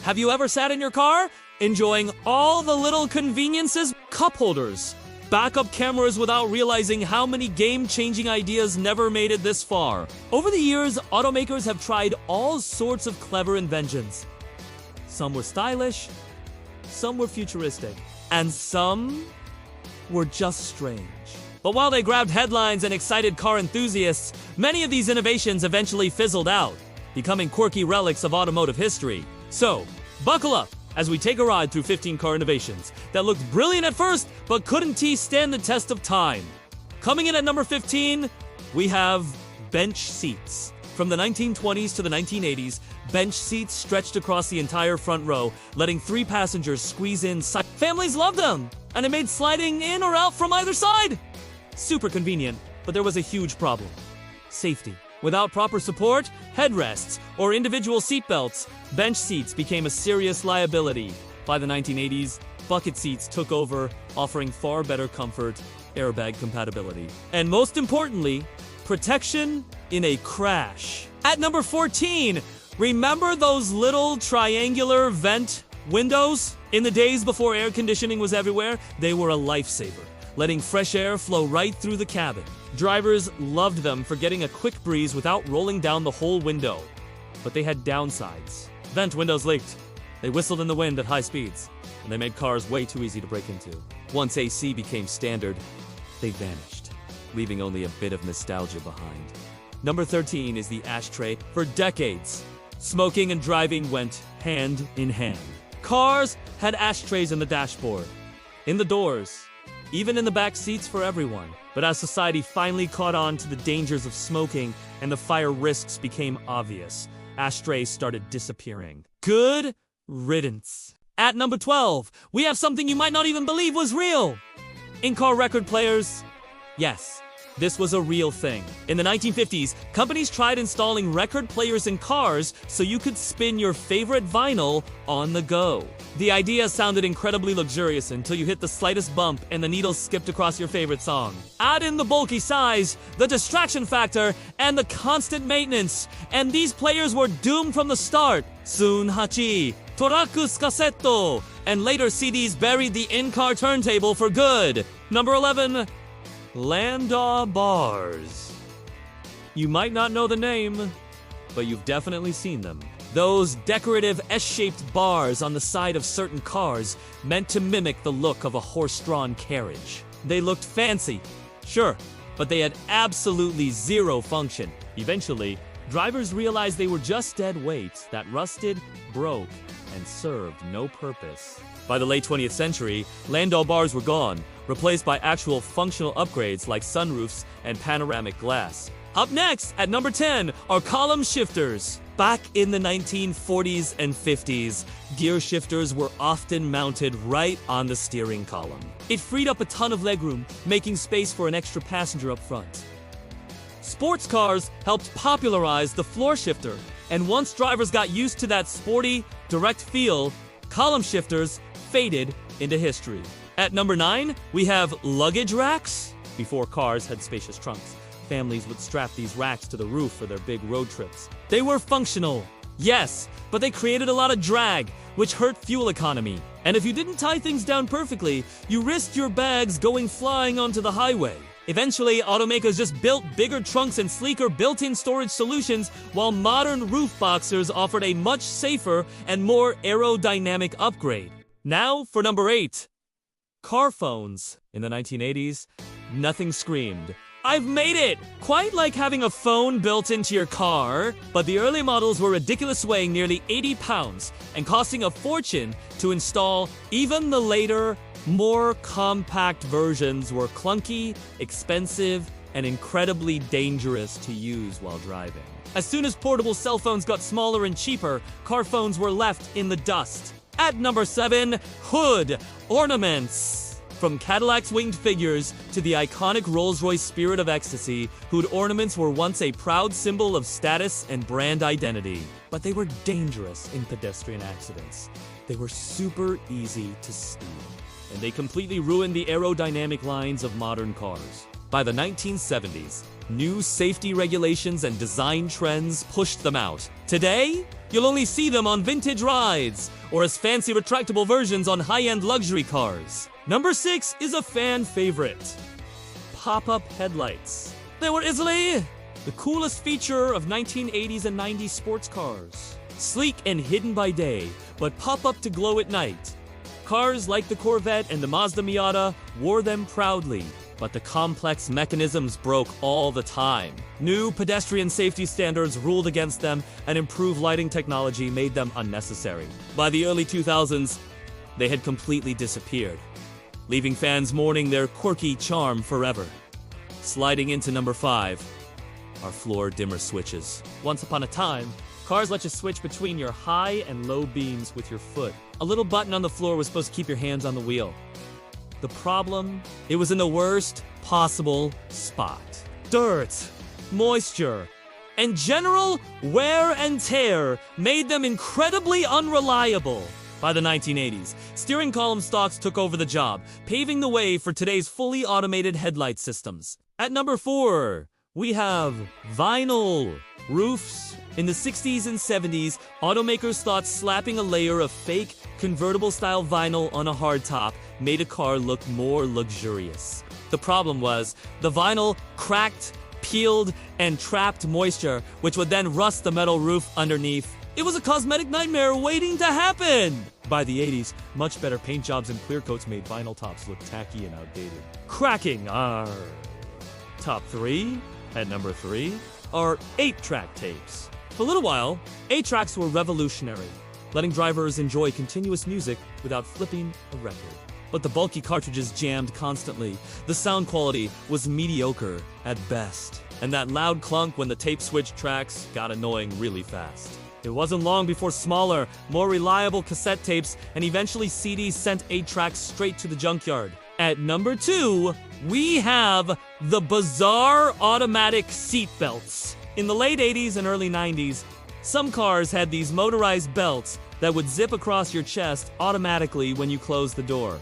Have you ever sat in your car, enjoying all the little conveniences? Cup holders, backup cameras without realizing how many game-changing ideas never made it this far. Over the years, automakers have tried all sorts of clever inventions. Some were stylish, some were futuristic, and some were just strange. But while they grabbed headlines and excited car enthusiasts, many of these innovations eventually fizzled out, becoming quirky relics of automotive history. So, buckle up as we take a ride through 15 car innovations that looked brilliant at first, but couldn't stand the test of time. Coming in at number 15, we have bench seats. From the 1920s to the 1980s, bench seats stretched across the entire front row, letting 3 passengers squeeze in. Families loved them, and it made sliding in or out from either side super convenient, but there was a huge problem: safety. Without proper support, headrests, or individual seatbelts, bench seats became a serious liability. By the 1980s, bucket seats took over, offering far better comfort, airbag compatibility, and most importantly, protection in a crash. At number 14, remember those little triangular vent windows? In the days before air conditioning was everywhere, they were a lifesaver, letting fresh air flow right through the cabin. Drivers loved them for getting a quick breeze without rolling down the whole window. But they had downsides. Vent windows leaked. They whistled in the wind at high speeds, and they made cars way too easy to break into. Once AC became standard, they vanished, leaving only a bit of nostalgia behind. Number 13 is the ashtray. For decades, smoking and driving went hand in hand. Cars had ashtrays in the dashboard, in the doors, even in the back seats for everyone. But as society finally caught on to the dangers of smoking and the fire risks became obvious, ashtrays started disappearing. Good riddance. At number 12, we have something you might not even believe was real. In-car record players. Yes, this was a real thing. In the 1950s, companies tried installing record players in cars so you could spin your favorite vinyl on the go. The idea sounded incredibly luxurious until you hit the slightest bump and the needle skipped across your favorite song. Add in the bulky size, the distraction factor, and the constant maintenance, and these players were doomed from the start. Soon Hachi, Torakus Cassetto, and later CDs buried the in-car turntable for good. Number 11. Landau Bars. You might not know the name, but you've definitely seen them. Those decorative S-shaped bars on the side of certain cars meant to mimic the look of a horse-drawn carriage. They looked fancy, sure, but they had absolutely zero function. Eventually, drivers realized they were just dead weight that rusted, broke, and served no purpose. By the late 20th century, Landau bars were gone, replaced by actual functional upgrades like sunroofs and panoramic glass. Up next, at number 10, are column shifters. Back in the 1940s and 50s, gear shifters were often mounted right on the steering column. It freed up a ton of legroom, making space for an extra passenger up front. Sports cars helped popularize the floor shifter, and once drivers got used to that sporty, direct feel, column shifters faded into history. At number 9, we have luggage racks. Before cars had spacious trunks, families would strap these racks to the roof for their big road trips. They were functional, yes, but they created a lot of drag, which hurt fuel economy. And if you didn't tie things down perfectly, you risked your bags going flying onto the highway. Eventually, automakers just built bigger trunks and sleeker built-in storage solutions, while modern roof boxers offered a much safer and more aerodynamic upgrade. Now for number 8. Car phones. In the 1980s, nothing screamed, "I've made it!" Quite like having a phone built into your car, but the early models were ridiculous, weighing nearly 80 pounds and costing a fortune to install. Even the later, more compact versions were clunky, expensive, and incredibly dangerous to use while driving. As soon as portable cell phones got smaller and cheaper, car phones were left in the dust. At number 7, hood ornaments. From Cadillac's winged figures to the iconic Rolls-Royce Spirit of Ecstasy, hood ornaments were once a proud symbol of status and brand identity. But they were dangerous in pedestrian accidents. They were super easy to steal, and they completely ruined the aerodynamic lines of modern cars. By the 1970s, new safety regulations and design trends pushed them out. Today, You'll only see them on vintage rides, or as fancy retractable versions on high-end luxury cars. Number 6 is a fan favorite. Pop-up headlights. They were easily the coolest feature of 1980s and 90s sports cars. Sleek and hidden by day, but pop up to glow at night. Cars like the Corvette and the Mazda Miata wore them proudly, but the complex mechanisms broke all the time. New pedestrian safety standards ruled against them, and improved lighting technology made them unnecessary. By the early 2000s, they had completely disappeared, leaving fans mourning their quirky charm forever. Sliding into number 5 are floor dimmer switches. Once upon a time, cars let you switch between your high and low beams with your foot. A little button on the floor was supposed to keep your hands on the wheel. The problem? It was in the worst possible spot. Dirt, moisture, and general wear and tear made them incredibly unreliable. By the 1980s, steering column stalks took over the job, paving the way for today's fully automated headlight systems. At number 4, we have vinyl roofs. In the 60s and 70s, automakers thought slapping a layer of fake, convertible-style vinyl on a hardtop made a car look more luxurious. The problem was, the vinyl cracked, peeled, and trapped moisture, which would then rust the metal roof underneath. It was a cosmetic nightmare waiting to happen! By the 80s, much better paint jobs and clear coats made vinyl tops look tacky and outdated. Cracking our top 3. At number 3 are 8-track tapes. For a little while, 8-tracks were revolutionary, letting drivers enjoy continuous music without flipping a record. But the bulky cartridges jammed constantly. The sound quality was mediocre at best, and that loud clunk when the tape switched tracks got annoying really fast. It wasn't long before smaller, more reliable cassette tapes and eventually CDs sent 8-tracks straight to the junkyard. At number 2, we have the bizarre automatic seat belts. In the late 80s and early 90s, some cars had these motorized belts that would zip across your chest automatically when you closed the door.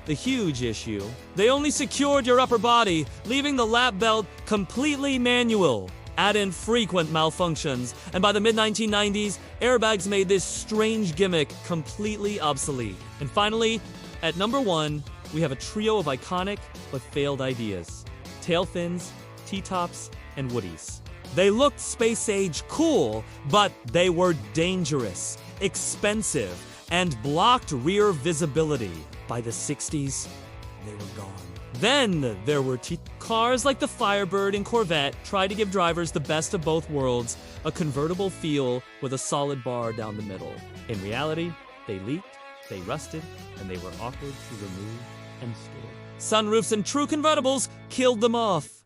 The huge issue, they only secured your upper body, leaving the lap belt completely manual. Add in frequent malfunctions, and by the mid-1990s, airbags made this strange gimmick completely obsolete. And finally, at number 1, we have a trio of iconic but failed ideas. Tailfins, T-tops, and Woodies. They looked space-age cool, but they were dangerous, expensive, and blocked rear visibility. By the 60s, they were gone. Then there were cars like the Firebird and Corvette tried to give drivers the best of both worlds, a convertible feel with a solid bar down the middle. In reality, they leaked, they rusted, and they were awkward to remove and store. Sunroofs and true convertibles killed them off.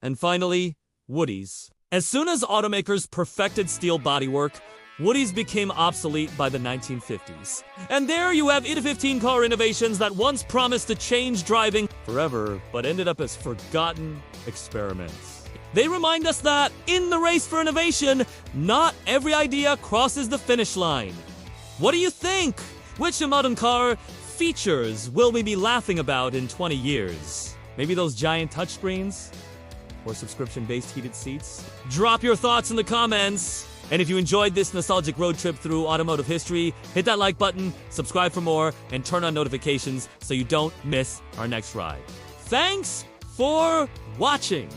And finally, Woodies. As soon as automakers perfected steel bodywork, Woodies became obsolete by the 1950s. And there you have 8-15 car innovations that once promised to change driving forever, but ended up as forgotten experiments. They remind us that, in the race for innovation, not every idea crosses the finish line. What do you think? Which modern car features will we be laughing about in 20 years? Maybe those giant touchscreens? Or subscription-based heated seats? Drop your thoughts in the comments! And if you enjoyed this nostalgic road trip through automotive history, hit that like button, subscribe for more, and turn on notifications so you don't miss our next ride. Thanks for watching!